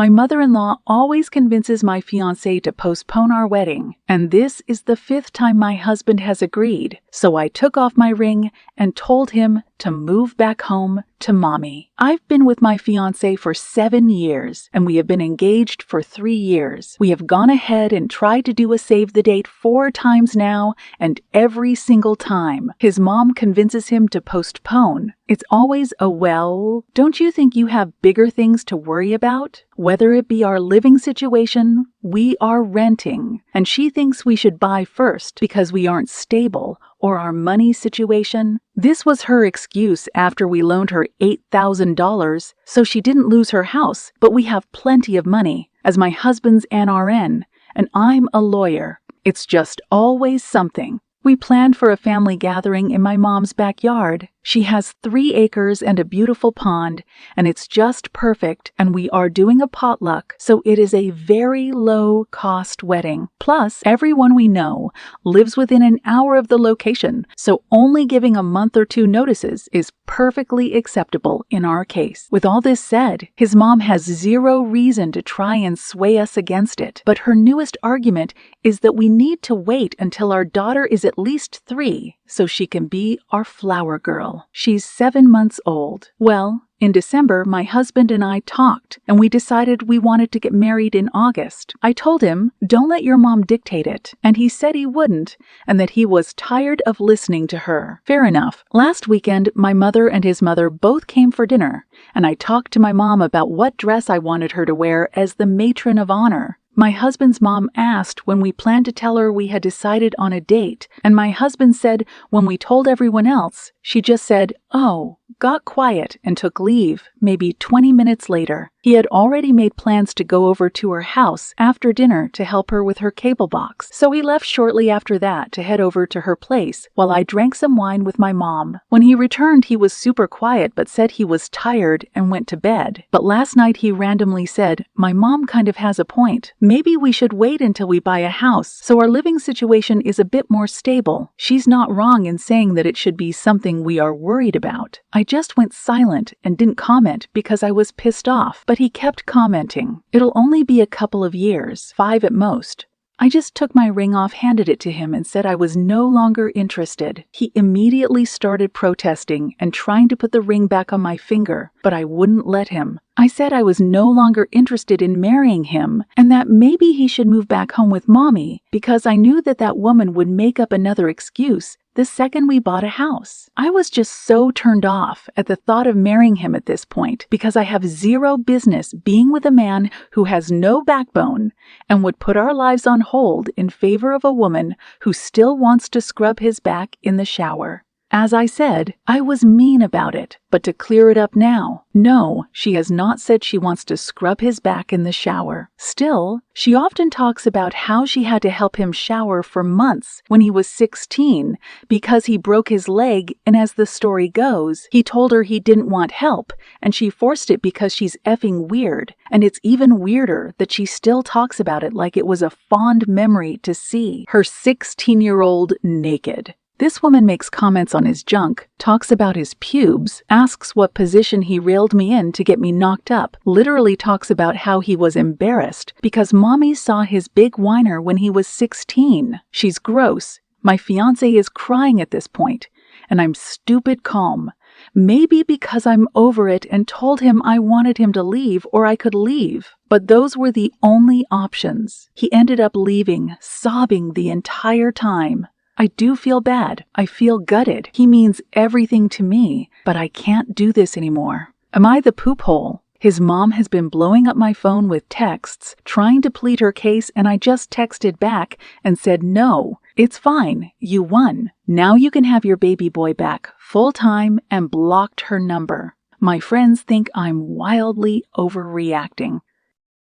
My mother-in-law always convinces my fiance to postpone our wedding, and this is the 5th time my husband has agreed. So I took off my ring and told him to move back home to mommy. I've been with my fiance for 7 years, and we have been engaged for 3 years. We have gone ahead and tried to do a save the date 4 times now, and every single time, his mom convinces him to postpone. It's always a well, don't you think you have bigger things to worry about? Whether it be our living situation, we are renting, and she thinks we should buy first because we aren't stable, or our money situation. This was her excuse after we loaned her $8,000, so she didn't lose her house, but we have plenty of money, as my husband's an RN, and I'm a lawyer. It's just always something. We planned for a family gathering in my mom's backyard. She has 3 acres and a beautiful pond, and it's just perfect, and we are doing a potluck, so it is a very low-cost wedding. Plus, everyone we know lives within an hour of the location, so only giving a month or 2 notices is perfectly acceptable in our case. With all this said, his mom has 0 reason to try and sway us against it, but her newest argument is that we need to wait until our daughter is at least 3 so she can be our flower girl. She's 7 months old. Well, in December, my husband and I talked, and we decided we wanted to get married in August. I told him, don't let your mom dictate it, and he said he wouldn't, and that he was tired of listening to her. Fair enough. Last weekend, my mother and his mother both came for dinner, and I talked to my mom about what dress I wanted her to wear as the matron of honor. My husband's mom asked when we planned to tell her we had decided on a date, and my husband said when we told everyone else, she just said, oh, got quiet, and took leave, maybe 20 minutes later. He had already made plans to go over to her house after dinner to help her with her cable box, so he left shortly after that to head over to her place while I drank some wine with my mom. When he returned, he was super quiet but said he was tired and went to bed. But last night he randomly said, my mom kind of has a point. Maybe we should wait until we buy a house so our living situation is a bit more stable. She's not wrong in saying that it should be something we are worried about. I just went silent and didn't comment because I was pissed off, but he kept commenting. It'll only be a couple of years, 5 at most. I just took my ring off, handed it to him, and said I was no longer interested. He immediately started protesting and trying to put the ring back on my finger, but I wouldn't let him. I said I was no longer interested in marrying him and that maybe he should move back home with mommy because I knew that that woman would make up another excuse the second we bought a house. I was just so turned off at the thought of marrying him at this point because I have 0 business being with a man who has no backbone and would put our lives on hold in favor of a woman who still wants to scrub his back in the shower. As I said, I was mean about it, but to clear it up now, no, she has not said she wants to scrub his back in the shower. Still, she often talks about how she had to help him shower for months when he was 16 because he broke his leg, and as the story goes, he told her he didn't want help, and she forced it because she's effing weird, and it's even weirder that she still talks about it like it was a fond memory to see her 16-year-old naked. This woman makes comments on his junk, talks about his pubes, asks what position he railed me in to get me knocked up, literally talks about how he was embarrassed because mommy saw his big whiner when he was 16. She's gross. My fiance is crying at this point, and I'm stupid calm. Maybe because I'm over it and told him I wanted him to leave or I could leave. But those were the only options. He ended up leaving, sobbing the entire time. I do feel bad. I feel gutted. He means everything to me, but I can't do this anymore. Am I the poop hole? His mom has been blowing up my phone with texts, trying to plead her case, and I just texted back and said, no, it's fine. You won. Now you can have your baby boy back full-time, and blocked her number. My friends think I'm wildly overreacting.